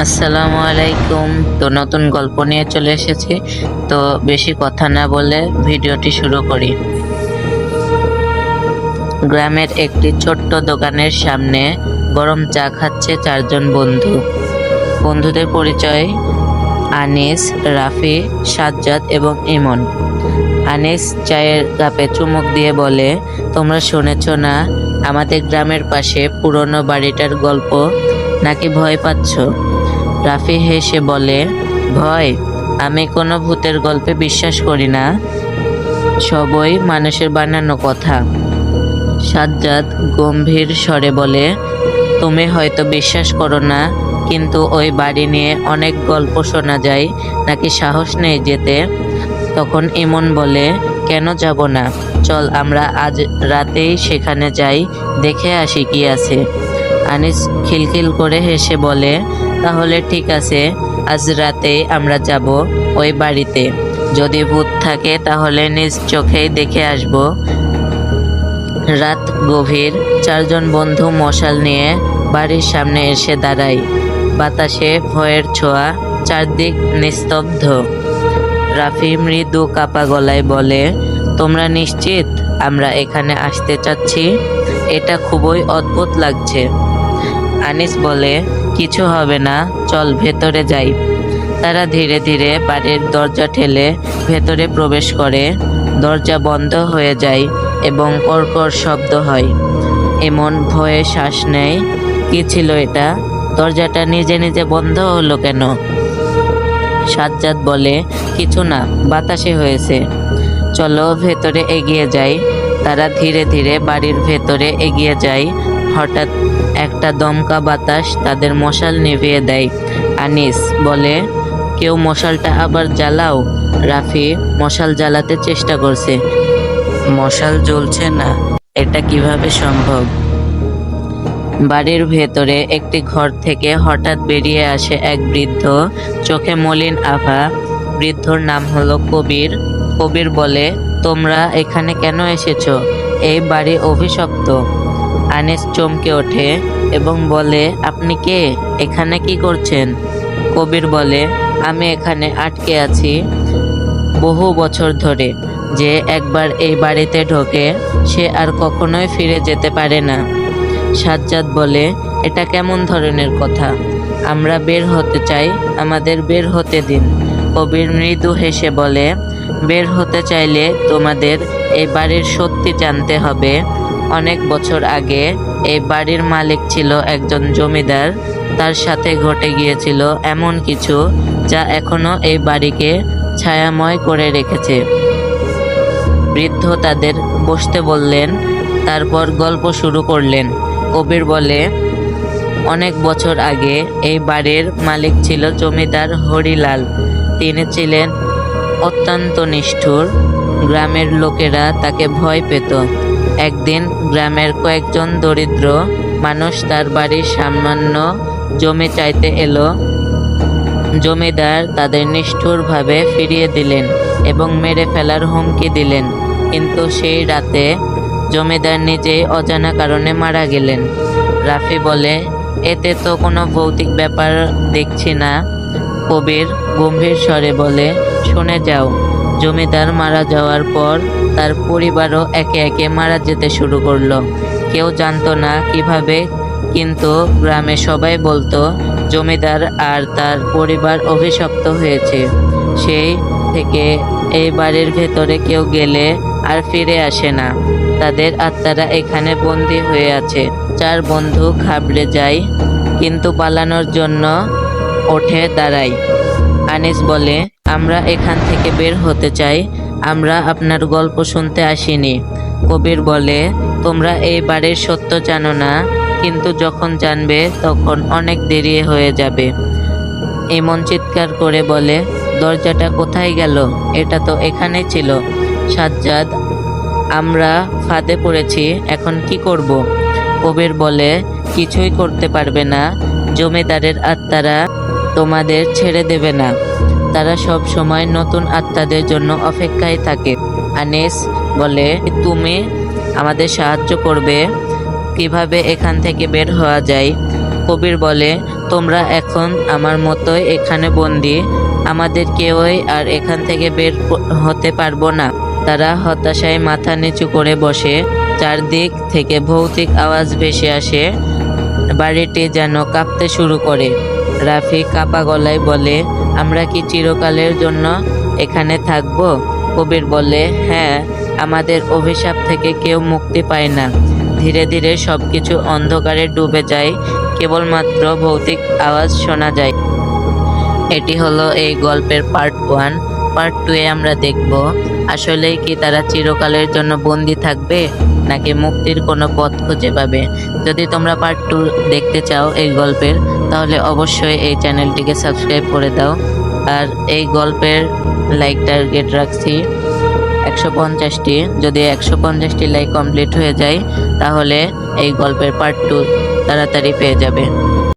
আসসালামু আলাইকুম। তো নতুন গল্প নিয়ে চলে এসেছি। তো বেশি কথা না বলে ভিডিওটি শুরু করি। গ্রামের একটি ছোট্ট দোকানের সামনে গরম চা খাচ্ছে চারজন বন্ধু। বন্ধুদের পরিচয় আনিস, রাফি, সাজ্জাদ এবং ইমন। আনিস চায়ের কাপে চুমুক দিয়ে বলে, তোমরা শুনেছ না আমাদের গ্রামের পাশে পুরনো বাড়িটার গল্প? নাকি ভয় পাচ্ছ? রাফি হেসে বলে, ভয়? আমি কোনো ভূতের গল্পে বিশ্বাস করি না, সবই মানুষের বানানো কথা। সাজ্জাদ গম্ভীর স্বরে বলে, তুমি হয়তো বিশ্বাস করো না, কিন্তু ওই বাড়ি নিয়ে অনেক গল্প শোনা যায়, নাকি সাহস নেই যেতে? তখন ইমন বলে, কেন যাব না, চল আমরা আজ রাতেই সেখানে যাই, দেখে আসি কি আছে। আনিস খিলখিল করে হেসে বলে, তাহলে ঠিক আছে, আজ রাতেই আমরা যাব ওই বাড়িতে। যদি ভূত থাকে তাহলে নিজ চোখেই দেখে আসব। রাত গভীর। চারজন বন্ধু মশাল নিয়ে বাড়ির সামনে এসে দাঁড়ায়। বাতাসে ভয়ের ছোঁয়া, চারদিক নিস্তব্ধ। রাফি মৃদু কাপা গলায় বলে, তোমরা নিশ্চিত আমরা এখানে আসতে চাচ্ছি? এটা খুবই অদ্ভুত লাগছে। আনিস বলে, কিছু হবে না, চল ভেতরে যাই। তারা ধীরে ধীরে বাড়ির দরজা ঠেলে ভেতরে প্রবেশ করে। দরজা বন্ধ হয়ে যায় এবং কড়কড় শব্দ হয়। এমন ভয়ে শ্বাস নেয়। কি ছিল এটা? দরজাটা নিজে নিজে বন্ধ হলো কেন? সাজ্জাদ বলে, কিছু না, বাতাসে হয়েছে। চলো ভেতরে এগিয়ে যাই। তারা ধীরে ধীরে বাড়ির ভেতরে এগিয়ে যায়। হঠাৎ একটা দমকা বাতাস তাদের মশাল নিভিয়ে দেয়। আনিস বলে, কেউ মশালটা আবার জ্বালাও। রাফি মশাল জ্বালাতে চেষ্টা করছে। মশাল জ্বলছে না, এটা কিভাবে সম্ভব? বাড়ির ভেতরে একটি ঘর থেকে হঠাৎ বেরিয়ে আসে এক বৃদ্ধ, চোখে মলিন আভা। বৃদ্ধর নাম হলো কবির। কবির বলে, তোমরা এখানে কেন এসেছো? এই বাড়ি অভিশপ্ত। আনিস চমকে ওঠে এবং বলে, আপনি কে? এখানে কি করছেন? কবির বলে, আমি এখানে আটকে আছি বহু বছর ধরে। যে একবার এই বাড়িতে ঢোকে সে আর কখনোই ফিরে যেতে পারে না। সাজ্জাদ বলে, এটা কেমন ধরনের কথা? আমরা বের হতে চাই, আমাদের বের হতে দিন। কবির মৃদু হেসে বলে, বের হতে চাইলে তোমাদের এই বাড়ির সত্যি জানতে হবে। অনেক বছর আগে এই বাড়ির মালিক ছিল একজন জমিদার। তার সাথে ঘটে গিয়েছিল এমন কিছু যা এখনো এই বাড়িকে ছায়াময় করে রেখেছে। বৃদ্ধ তাদের বসতে বললেন, তারপর গল্প শুরু করলেন। কবির বলে, অনেক বছর আগে এই বাড়ির মালিক ছিল জমিদার হরিলাল। তিনি ছিলেন অত্যন্ত নিষ্ঠুর। গ্রামের লোকেরা তাকে ভয় পেত। একদিন গ্রামের কয়েকজন দরিদ্র মানুষ তার বাড়ির সামান্য জমি চাইতে এলো। জমিদার তাদের নিষ্ঠুরভাবে ফিরিয়ে দিলেন এবং মেরে ফেলার হুমকি দিলেন। কিন্তু সেই রাতে জমিদার নিজেই অজানা কারণে মারা গেলেন। রাফি বলে, এতে তো কোনো ভৌতিক ব্যাপার দেখছি না। কবির গম্ভীর স্বরে বলে, শুনে যাও। জমিদার মারা যাওয়ার পর তার পরিবারও একে একে মারা যেতে শুরু করলো। কেউ জানতো না কিভাবে, কিন্তু গ্রামে সবাই বলতো জমিদার আর তার পরিবার অভিশপ্ত হয়েছে। সেই থেকে এই বাড়ির ভেতরে কেউ গেলে আর ফিরে আসে না। তাদের আত্মারা এখানে বন্দী হয়ে আছে। চার বন্ধু ঘাবড়ে যায়, কিন্তু পালানোর জন্য ওঠে দাঁড়ায়। আনিস বলে, আমরা এখান থেকে বের হতে চাই, আমরা আপনার গল্প শুনতে আসিনি। কবির বলে, তোমরা এই বাড়ির সত্য জানো না, কিন্তু যখন জানবে তখন অনেক দেরি হয়ে যাবে। ইমন চিৎকার করে বলে, দরজাটা কোথায় গেল? এটা তো এখানে ছিল। সাজ্জাদ, আমরা ফাঁদে পড়েছি, এখন কি করব? কবির বলে, কিছুই করতে পারবে না। জমিদারের আত্মারা তোমাদের ছেড়ে দেবে না। তারা সব সময় নতুন আত্মাদের জন্য অপেক্ষায় থাকে। আনিস বলে, তুমি আমাদের সাহায্য করবে? কিভাবে এখান থেকে বের হওয়া যায়? কবির বলে, তোমরা এখন আমার মতোই এখানে বন্দি, আমাদের কেউই আর এখান থেকে বের হতে পারবো না। তারা হতাশায় মাথা নিচু করে বসে। চারদিক থেকে ভৌতিক আওয়াজ ভেসে আসে, বাড়িটি যেন কাঁপতে শুরু করে। রাফি কাঁপা গলায় বলে, আমরা কি চিরকালের জন্য এখানে থাকবো? কবির বলে, হ্যাঁ, আমাদের অভিশাপ থেকে কেউ মুক্তি পায় না। ধীরে ধীরে সবকিছু অন্ধকারে ডুবে যায়, কেবলমাত্র ভৌতিক আওয়াজ শোনা যায়। এটি হলো এই গল্পের পার্ট 1। পার্ট 2 এ আমরা দেখব আসলেই কি তারা চিরকালের জন্য বন্দি থাকবে নাকি মুক্তির কোনো পথ খুঁজে পাবে। যদি তোমরা পার্ট 2 দেখতে চাও এই গল্পের, তাহলে অবশ্যই এই চ্যানেলটিকে সাবস্ক্রাইব করে দাও। আর এই গল্পের লাইক টার্গেট রাখছি 150টি। যদি 150টি লাইক কমপ্লিট হয়ে যায়, তাহলে এই গল্পের পার্ট 2 তাড়াতাড়ি পেয়ে যাবে।